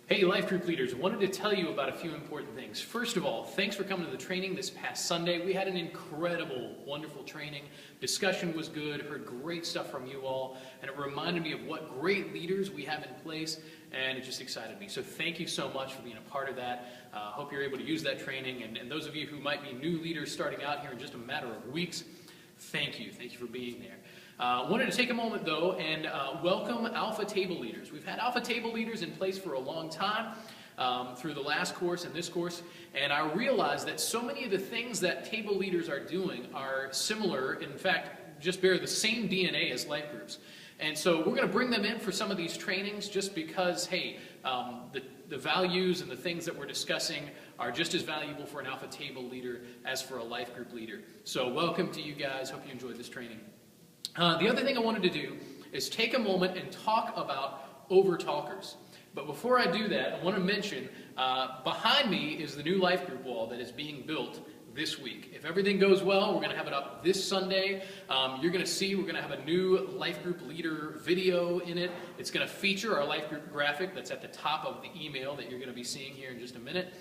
Hey, life group leaders, wanted to tell you about a few important things. First of all, thanks for coming to the training this past Sunday. We had an incredible, wonderful training. Discussion was good, heard great stuff from you all, and it reminded me of what great leaders we have in place, and it just excited me. So thank you so much for being a part of that. Hope you're able to use that training, and those of you who might be new leaders starting out here in just a matter of weeks, thank you. Thank you for being there. Wanted to take a moment, though, and welcome Alpha Table Leaders. We've had Alpha Table Leaders in place for a long time, through the last course and this course, and I realized that so many of the things that table leaders are doing are similar, in fact, just bear the same DNA as life groups. And so we're going to bring them in for some of these trainings just because, hey, the values and the things that we're discussing are just as valuable for an Alpha Table leader as for a life group leader. So welcome to you guys. Hope you enjoyed this training. The other thing I wanted to do is take a moment and talk about over-talkers. But before I do that, I want to mention, behind me is the new life group wall that is being built this week. If everything goes well, we're going to have it up this Sunday. You're going to see we're going to have a new life group leader video in it. It's going to feature our life group graphic that's at the top of the email that you're going to be seeing here in just a minute.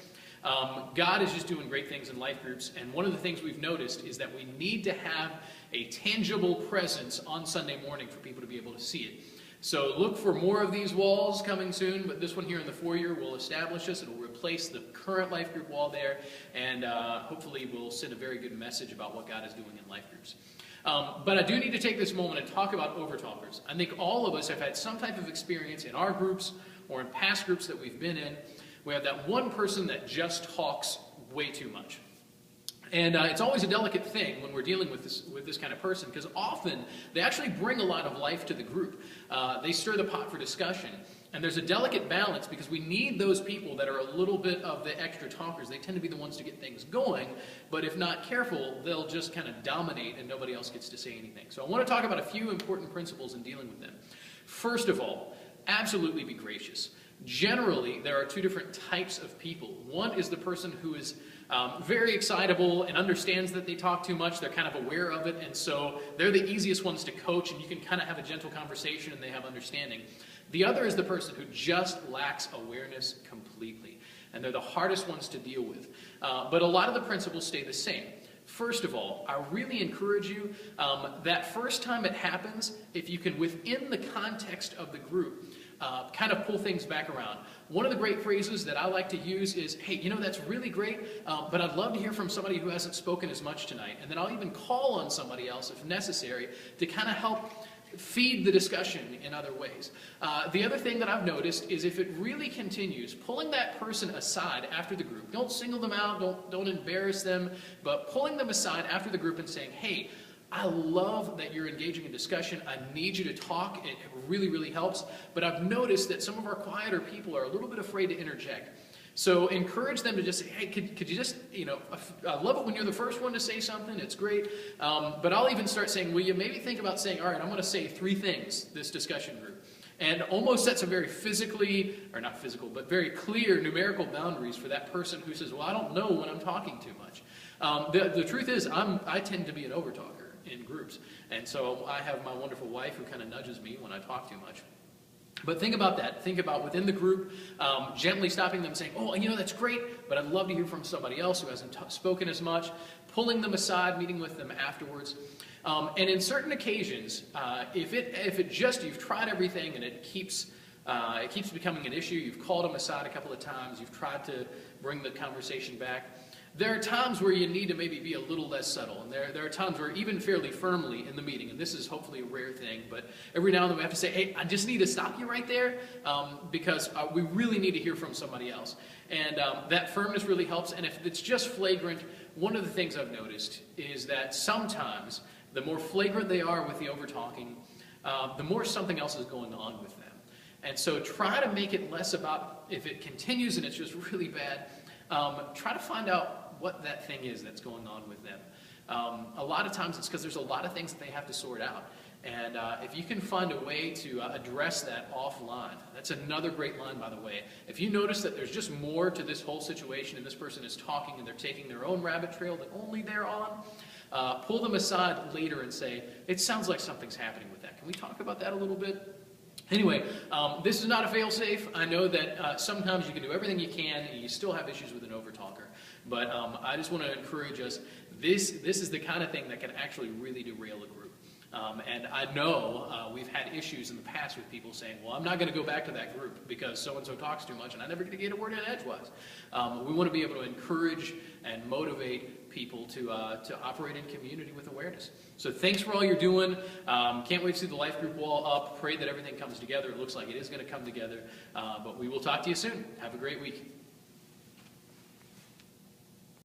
God is just doing great things in life groups, and one of the things we've noticed is that we need to have a tangible presence on Sunday morning for people to be able to see it. So look for more of these walls coming soon, but this one here in the foyer will establish us. It will replace the current life group wall there, and hopefully will send a very good message about what God is doing in life groups. But I do need to take this moment and talk about overtalkers. I think all of us have had some type of experience in our groups or in past groups that we've been in. We have that one person that just talks way too much. And it's always a delicate thing when we're dealing with this kind of person, because often they actually bring a lot of life to the group. They stir the pot for discussion. And there's a delicate balance because we need those people that are a little bit of the extra talkers. They tend to be the ones to get things going, but if not careful, they'll just kind of dominate and nobody else gets to say anything. So I want to talk about a few important principles in dealing with them. First of all, absolutely be gracious. Generally, there are two different types of people. One is the person who is very excitable and understands that they talk too much. They're kind of aware of it, and so they're the easiest ones to coach, and you can kind of have a gentle conversation and they have understanding. The other is the person who just lacks awareness completely, and they're the hardest ones to deal with. But a lot of the principles stay the same. First of all, I really encourage you, that first time it happens, if you can, within the context of the group, kind of pull things back around. One of the great phrases that I like to use is, hey, you know, that's really great, but I'd love to hear from somebody who hasn't spoken as much tonight. And then I'll even call on somebody else if necessary to kind of help feed the discussion in other ways. The other thing that I've noticed is if it really continues, pulling that person aside after the group, don't single them out, don't embarrass them, but pulling them aside after the group and saying, hey, I love that you're engaging in discussion. I need you to talk. It really, really helps. But I've noticed that some of our quieter people are a little bit afraid to interject. So encourage them to just say, hey, could you just, you know, I love it when you're the first one to say something. It's great. But I'll even start saying, will you maybe think about saying, all right, I'm going to say 3 things, this discussion group. And almost set some very physically, or not physical, but very clear numerical boundaries for that person who says, well, I don't know when I'm talking too much. The truth is, I tend to be an overtalker in groups. And so I have my wonderful wife who kind of nudges me when I talk too much. But think about that. Think about within the group, gently stopping them saying, oh, you know, that's great, but I'd love to hear from somebody else who hasn't spoken as much, pulling them aside, meeting with them afterwards. And in certain occasions, if it just, you've tried everything and it keeps becoming an issue, you've called them aside a couple of times, you've tried to bring the conversation back, there are times where you need to maybe be a little less subtle, and there are times where even fairly firmly in the meeting, and this is hopefully a rare thing, but every now and then we have to say, hey, I just need to stop you right there because we really need to hear from somebody else. And that firmness really helps, and if it's just flagrant, one of the things I've noticed is that sometimes the more flagrant they are with the over-talking, the more something else is going on with them. And so try to make it less about if it continues and it's just really bad, try to find out what that thing is that's going on with them. A lot of times it's because there's a lot of things that they have to sort out. And if you can find a way to address that offline, that's another great line, by the way. If you notice that there's just more to this whole situation and this person is talking and they're taking their own rabbit trail that only they're on, pull them aside later and say, it sounds like something's happening with that. Can we talk about that a little bit? Anyway, this is not a fail-safe. I know that sometimes you can do everything you can and you still have issues with an overtalker. But I just want to encourage us, this is the kind of thing that can actually really derail a group. And I know we've had issues in the past with people saying, well, I'm not going to go back to that group because so-and-so talks too much and I never get to get a word in edgewise. We want to be able to encourage and motivate people to operate in community with awareness. So thanks for all you're doing. Can't wait to see the life group wall up. Pray that everything comes together. It looks like it is going to come together. But we will talk to you soon. Have a great week.